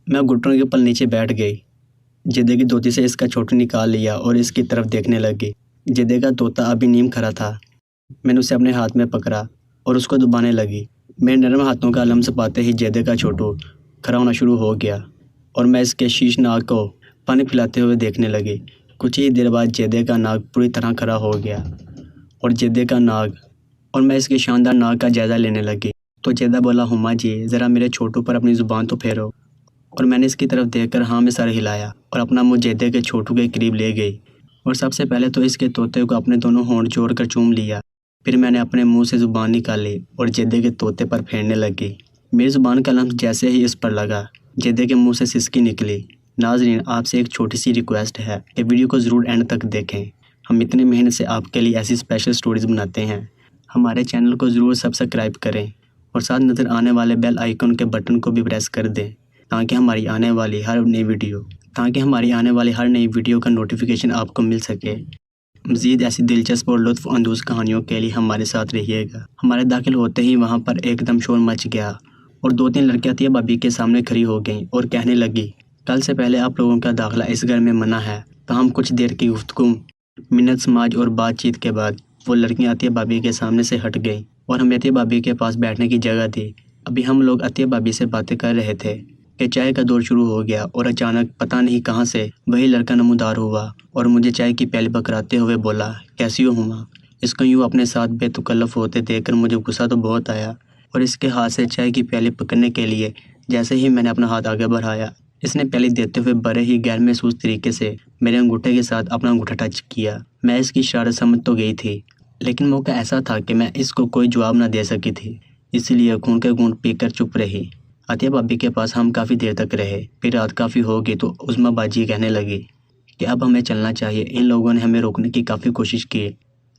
میں گھٹنوں کے بل نیچے بیٹھ گئی۔ جدے کی دھوتی سے اس کا چھوٹو نکال لیا اور اس کی طرف دیکھنے لگی۔ جدے کا طوطا ابھی نیم کھڑا تھا۔ میں نے اسے اپنے ہاتھ میں پکڑا اور اس کو دبانے لگی۔ میرے نرم ہاتھوں کا لمس پاتے ہی جدے کا چھوٹو کھڑا ہونا شروع ہو گیا اور میں اس کے شیش ناک کو پانی پلاتے ہوئے دیکھنے لگی۔ کچھ ہی دیر بعد جدے کا ناک پوری طرح کھڑا ہو گیا اور میں اس کے شاندار ناک کا جائزہ لینے لگی۔ تو جدہ بولا، ہما جی ذرا میرے چھوٹو پر اپنی زبان تو پھیرو۔ اور میں نے اس کی طرف دیکھ کر ہاں میں سر ہلایا اور اپنا منہ جدے کے چھوٹو کے قریب لے گئی اور سب سے پہلے تو اس کے طوطے کو اپنے دونوں ہونٹ جوڑ کر چوم لیا۔ پھر میں نے اپنے منہ سے زبان نکالی اور جدے کے طوطے پر پھیرنے لگی۔ میری زبان کا لمس جیسے ہی اس پر لگا، جدے کے منہ سے سسکی نکلی۔ ناظرین، آپ سے ایک چھوٹی سی ریکویسٹ ہے کہ ویڈیو کو ضرور اینڈ تک دیکھیں۔ ہم اتنے محنت سے آپ کے لیے ایسی اسپیشل سٹوریز بناتے ہیں۔ ہمارے چینل کو ضرور سبسکرائب کریں اور ساتھ نظر آنے والے بیل آئیکن کے بٹن کو بھی پریس کر دیں تاکہ ہماری آنے والی ہر نئی ویڈیو کا نوٹیفیکیشن آپ کو مل سکے۔ مزید ایسی دلچسپ اور لطف اندوز کہانیوں کے لیے ہمارے ساتھ رہیے گا۔ ہمارے داخل ہوتے ہی وہاں پر ایک دم شور مچ گیا اور 2-3 لڑکیاں عطیہ بھابی کے سامنے کھڑی ہو گئیں اور کہنے لگی، کل سے پہلے آپ لوگوں کا داخلہ اس گھر میں منع ہے۔ تاہم کچھ دیر کی گفتگو، منت سماج اور بات چیت کے بعد وہ لڑکیاں عطیہ بھابی کے سامنے سے ہٹ گئیں اور ہمیں عطیہ بھابی کے پاس بیٹھنے کی جگہ دی۔ ابھی ہم لوگ عطیہ بھابی سے باتیں کر رہے تھے کہ چائے کا دور شروع ہو گیا اور اچانک پتہ نہیں کہاں سے وہی لڑکا نمودار ہوا اور مجھے چائے کی پیالی پکڑاتے ہوئے بولا، کیسی ہو ہما؟ اس کو یوں اپنے ساتھ بے تکلف ہوتے دیکھ کر مجھے غصہ تو بہت آیا اور اس کے ہاتھ سے چائے کی پیالی پکڑنے کے لیے جیسے ہی میں نے اپنا ہاتھ آگے بڑھایا، اس نے پیالی دیتے ہوئے بڑے ہی غیر محسوس طریقے سے میرے انگوٹھے کے ساتھ اپنا انگوٹھا ٹچ کیا۔ میں اس کی شرارت سمجھ تو گئی تھی، لیکن موقع ایسا تھا کہ میں اس کو کوئی جواب نہ دے سکی تھی، اس لیے خون کے گھونٹ پی کر چپ رہی۔ عطیہ بھابی کے پاس ہم کافی دیر تک رہے۔ پھر رات کافی ہو گئی تو عظمیٰ باجی کہنے لگی کہ اب ہمیں چلنا چاہیے۔ ان لوگوں نے ہمیں روکنے کی کافی کوشش کی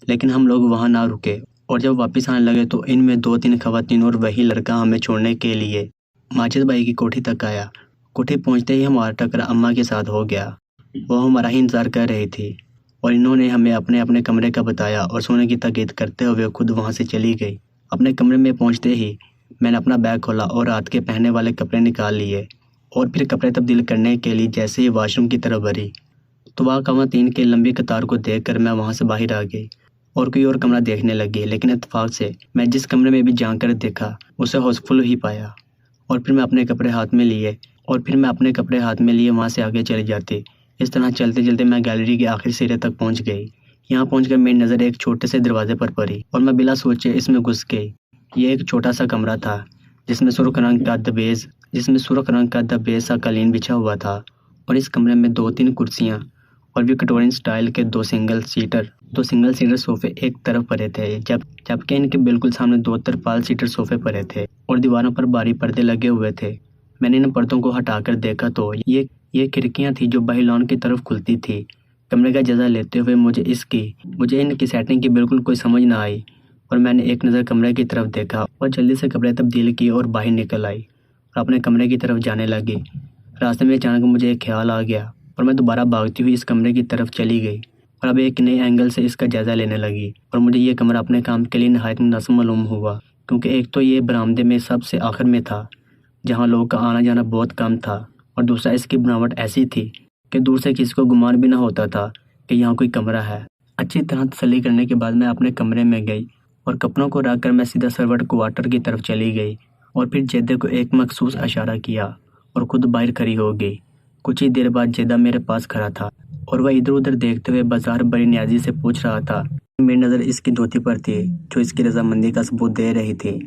لیکن ہم لوگ وہاں نہ رکے اور جب واپس آنے لگے تو ان میں 2-3 خواتین اور وہی لڑکا ہمیں چھوڑنے کے لیے ماجد بھائی کی کوٹھی تک آیا۔ کوٹھی پہنچتے ہی ہمارا ٹکرا اماں کے ساتھ ہو گیا۔ وہ ہمارا ہی انتظار کر رہی تھی اور انہوں نے ہمیں اپنے اپنے کمرے کا بتایا اور سونے کی تاکید کرتے ہوئے خود وہاں سے چلی گئی۔ اپنے کمرے میں پہنچتے ہی میں نے اپنا بیگ کھولا اور رات کے پہننے والے کپڑے نکال لیے اور پھر کپڑے تبدیل کرنے کے لیے جیسے ہی واش روم کی طرف بڑھی تو وہاں خواتین کی لمبی قطار کو دیکھ کر میں وہاں سے باہر آ گئی اور کوئی اور کمرہ دیکھنے لگی، لیکن اتفاق سے میں جس کمرے میں بھی جان کر دیکھا اسے ہاؤس فل ہی پایا اور پھر میں اپنے کپڑے ہاتھ میں لیے وہاں سے آگے چلی جاتی۔ اس طرح چلتے چلتے میں گیلری کے آخری سرے تک پہنچ گئی۔ یہاں پہنچ کر میری نظر ایک چھوٹے سے دروازے پر پڑی اور میں بلا سوچے اس میں گھس گئی۔ یہ ایک چھوٹا سا کمرہ تھا جس میں سرخ رنگ کا دبیز سا قالین بچھا ہوا تھا اور اس کمرے میں 2-3 کرسیاں اور وکٹورین سٹائل کے 2 سنگل سیٹر صوفے ایک طرف پڑے تھے، جبکہ ان کے بالکل سامنے 2 ترپال سیٹر صوفے پڑے تھے اور دیواروں پر بھاری پردے لگے ہوئے تھے۔ میں نے ان پردوں کو ہٹا کر دیکھا تو یہ کھڑکیاں تھیں جو باہر لان کی طرف کھلتی تھی۔ کمرے کا جائزہ لیتے ہوئے مجھے ان کی سیٹنگ کی بالکل کوئی سمجھ نہ آئی اور میں نے ایک نظر کمرے کی طرف دیکھا اور جلدی سے کپڑے تبدیل کیے اور باہر نکل آئی اور اپنے کمرے کی طرف جانے لگی۔ راستے میں اچانک مجھے ایک خیال آ گیا اور میں دوبارہ بھاگتی ہوئی اس کمرے کی طرف چلی گئی اور اب ایک نئے اینگل سے اس کا جائزہ لینے لگی اور مجھے یہ کمرہ اپنے کام کے لیے نہایت مناسب معلوم ہوا، کیونکہ ایک تو یہ برآمدے میں سب سے آخر میں تھا جہاں لوگوں کا آنا جانا بہت کم تھا اور دوسرا اس کی بناوٹ ایسی تھی کہ دور سے کسی کو گمان بھی نہ ہوتا تھا کہ یہاں کوئی کمرہ ہے۔ اچھی طرح تسلی کرنے کے بعد میں اپنے کمرے میں گئی اور کپڑوں کو رکھ کر میں سیدھا سروٹ کوارٹر کی طرف چلی گئی اور پھر جیدہ کو ایک مخصوص اشارہ کیا اور خود باہر کھڑی ہو گئی۔ کچھ ہی دیر بعد جیدہ میرے پاس کھڑا تھا اور وہ ادھر ادھر دیکھتے ہوئے بظاہر بڑی نیازی سے پوچھ رہا تھا۔ میری نظر اس کی دھوتی پر تھی جو اس کی رضامندی کا ثبوت دے رہی تھی۔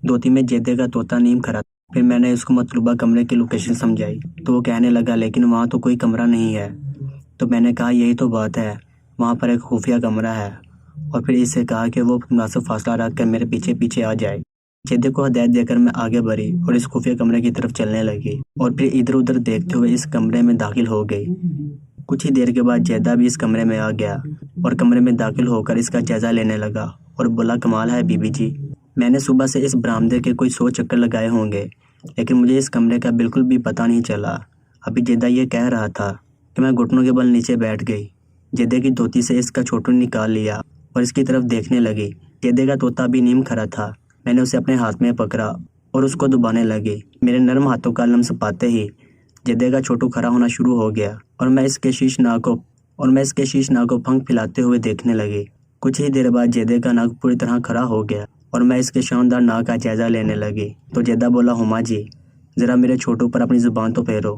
دھوتی میں جیدہ کا طوطا نیم کھڑا تھا۔ پھر میں نے اس کو مطلوبہ کمرے کی لوکیشن سمجھائی تو وہ کہنے لگا لیکن وہاں تو کوئی کمرہ نہیں ہے۔ تو میں نے کہا یہی تو بات ہے، وہاں پر ایک خفیہ کمرہ ہے، اور پھر اس سے کہا کہ وہ مناسب فاصلہ رکھ کر میرے پیچھے پیچھے آ جائے۔ جیدہ کو ہدایت دے کر میں آگے بڑھی اور اس خفیہ کمرے کی طرف چلنے لگی اور پھر ادھر ادھر دیکھتے ہوئے اس کمرے میں داخل ہو گئی۔ کچھ ہی دیر کے بعد جیدہ بھی اس کمرے میں آ گیا اور کمرے میں داخل ہو کر اس کا جائزہ لینے لگا اور بولا، کمال ہے بی بی جی، میں نے صبح سے اس برآمدے کے کوئی 100 چکر لگائے ہوں گے لیکن مجھے اس کمرے کا بالکل بھی پتہ نہیں چلا۔ ابھی جیدہ یہ کہہ رہا تھا کہ میں گھٹنوں کے بل نیچے بیٹھ گئی۔ جیدہ کی دھوتی سے اس کا چھوٹو نکال لیا اور اس کی طرف دیکھنے لگی۔ جیدہ کا طوطا بھی نیم کھڑا تھا۔ میں نے اسے اپنے ہاتھ میں پکڑا اور اس کو دبانے لگی۔ میرے نرم ہاتھوں کا لمس پاتے ہی جدے کا چھوٹو کھڑا ہونا شروع ہو گیا اور میں اس کے شیش ناک کو پھنک پھلاتے ہوئے دیکھنے لگی۔ کچھ ہی دیر بعد جدے کا ناک پوری طرح کھڑا ہو گیا اور میں اس کے شاندار ناک کا جائزہ لینے لگی تو جدہ بولا، ہما جی ذرا میرے چھوٹو پر اپنی زبان تو پھیرو۔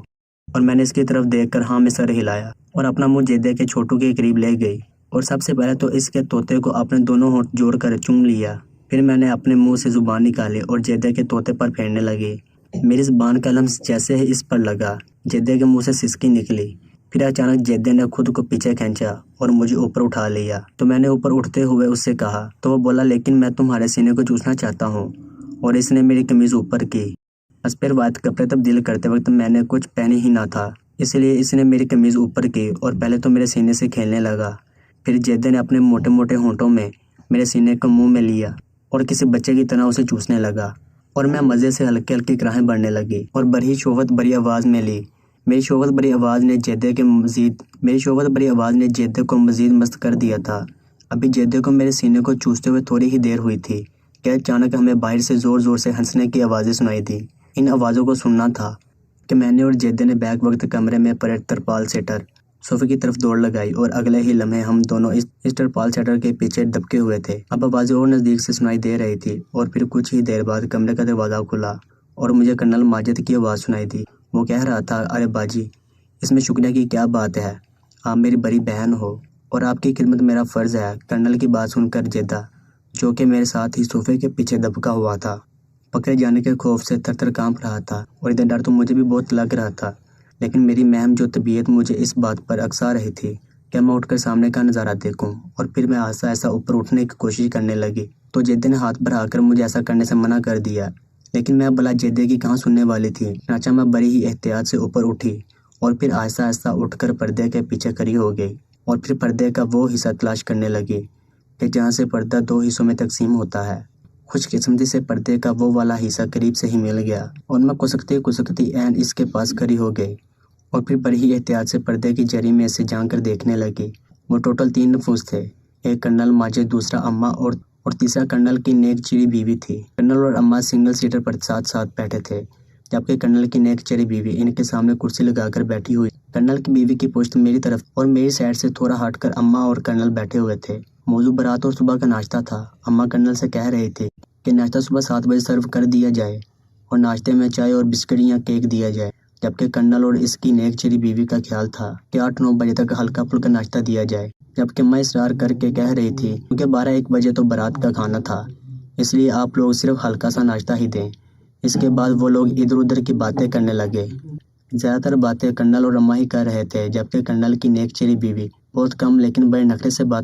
اور میں نے اس کی طرف دیکھ کر ہاں میں سر ہلایا اور اپنا منہ جدے کے چھوٹو کے قریب لے گئی اور سب سے پہلے تو اس کے طوطے کو اپنے دونوں ہونٹ جوڑ کر چوم لیا۔ پھر میں نے اپنے منہ سے زبان نکالی اور جدے کے طوطے پر پھیرنے لگی۔ میری زبان کا لمس جیسے ہی اس پر لگا، جدے کے منہ سے سسکی نکلی۔ پھر اچانک جدے نے خود کو پیچھے کھینچا اور مجھے اوپر اٹھا لیا تو میں نے اوپر اٹھتے ہوئے اس سے کہا تو وہ بولا، لیکن میں تمہارے سینے کو چوسنا چاہتا ہوں۔ اور اس نے میری قمیض اوپر کی۔ بس پھر روایت کپڑے تبدیل کرتے وقت میں نے کچھ پہنی ہی نہ تھا، اس لیے اس نے میری قمیض اوپر کی اور پہلے تو میرے سینے سے کھیلنے لگا۔ پھر جدے نے اپنے موٹے موٹے ہونٹوں میں میرے سینے کو منہ میں لیا اور کسی بچے کی طرح اسے چوسنے لگا اور میں مزے سے ہلکی ہلکی کراہیں بڑھنے لگی اور بڑی شوقت بری آواز میں لی۔ میری شوقت بری آواز نے جدے کو مزید مست کر دیا تھا۔ ابھی جدے کو میرے سینے کو چوستے ہوئے تھوڑی ہی دیر ہوئی تھی کہ اچانک ہمیں باہر سے زور زور سے ہنسنے کی آوازیں سنائی دی۔ ان آوازوں کو سننا تھا کہ میں نے اور جدے نے بیک وقت کمرے میں پڑے ترپال سیٹر صوفے کی طرف دوڑ لگائی اور اگلے ہی لمحے ہم دونوں اس ترپال سیٹر کے پیچھے دبکے ہوئے تھے۔ اب آوازیں اور نزدیک سے سنائی دے رہی تھی اور پھر کچھ ہی دیر بعد کمرے کا دروازہ کھلا اور مجھے کرنل ماجد کی آواز سنائی دی۔ وہ کہہ رہا تھا، ارے باجی اس میں شکریہ کی کیا بات ہے، آپ میری بڑی بہن ہو اور آپ کی خدمت میرا فرض ہے۔ کرنل کی بات سن کر جدہ، جو کہ میرے ساتھ ہی صوفے کے پیچھے دبکا ہوا تھا، پکڑے جانے کے خوف سے تھر تھر کانپ رہا تھا اور ادھر ڈر تو مجھے بھی بہت لگ رہا تھا، لیکن میری مہم جو طبیعت مجھے اس بات پر اکسا رہی تھی کہ میں اٹھ کر سامنے کا نظارہ دیکھوں اور پھر میں آہستہ آہستہ اوپر اٹھنے کی کوشش کرنے لگی تو جدے نے ہاتھ بڑھا کر مجھے ایسا کرنے سے منع کر دیا، لیکن میں بلا جدے کی کہاں سننے والی تھی۔ چنانچہ میں بڑی ہی احتیاط سے اوپر اٹھی اور پھر آہستہ آہستہ اٹھ کر پردے کے پیچھے کھڑی ہو گئی اور پھر پردے کا وہ حصہ تلاش کرنے لگی کہ جہاں سے پردہ دو حصوں میں تقسیم ہوتا ہے۔ خوش قسمتی سے پردے کا وہ والا حصہ قریب سے ہی مل گیا اور میں کسکتی عین اس کے پاس کھڑی ہو گئی اور پھر بڑی ہی احتیاط سے پردے کی جری میں سے جھانک کر دیکھنے لگی۔ وہ ٹوٹل 3 نفوس تھے، ایک کرنل ماجد، دوسرا اماں اور تیسرا کرنل کی نیک چیری بیوی تھی۔ کرنل اور اماں سنگل سیٹر پر ساتھ ساتھ بیٹھے تھے، جبکہ کرنل کی نیک چیری بیوی ان کے سامنے کرسی لگا کر بیٹھی ہوئی۔ کرنل کی بیوی کی پشت میری طرف اور میری سائڈ سے تھوڑا ہٹ کر اماں اور کرنل بیٹھے ہوئے تھے۔ موضوع برات اور صبح کا ناشتہ تھا۔ اماں کرنل سے کہہ رہی تھی کہ ناشتہ صبح 7 بجے سرو کر دیا جائے اور ناشتے میں چائے اور بسکٹ یا کیک دیا جائے، جبکہ کرنل اور اس کی نیک چیری بیوی کا خیال تھا کہ 8-9 بجے تک ہلکا پھلکا ناشتہ دیا جائے، جبکہ میں اصرار کر کے کہہ رہی تھی کیونکہ 12-1 بجے تو برات کا کھانا تھا، اس لیے آپ لوگ صرف ہلکا سا ناشتہ ہی دیں۔ اس کے بعد وہ لوگ ادھر ادھر کی باتیں کرنے لگے۔ زیادہ تر باتیں کرنل اور اماں ہی کر رہے تھے، جبکہ کرنل کی نیک چیری بیوی بہت کم لیکن بڑے نخرے سے بات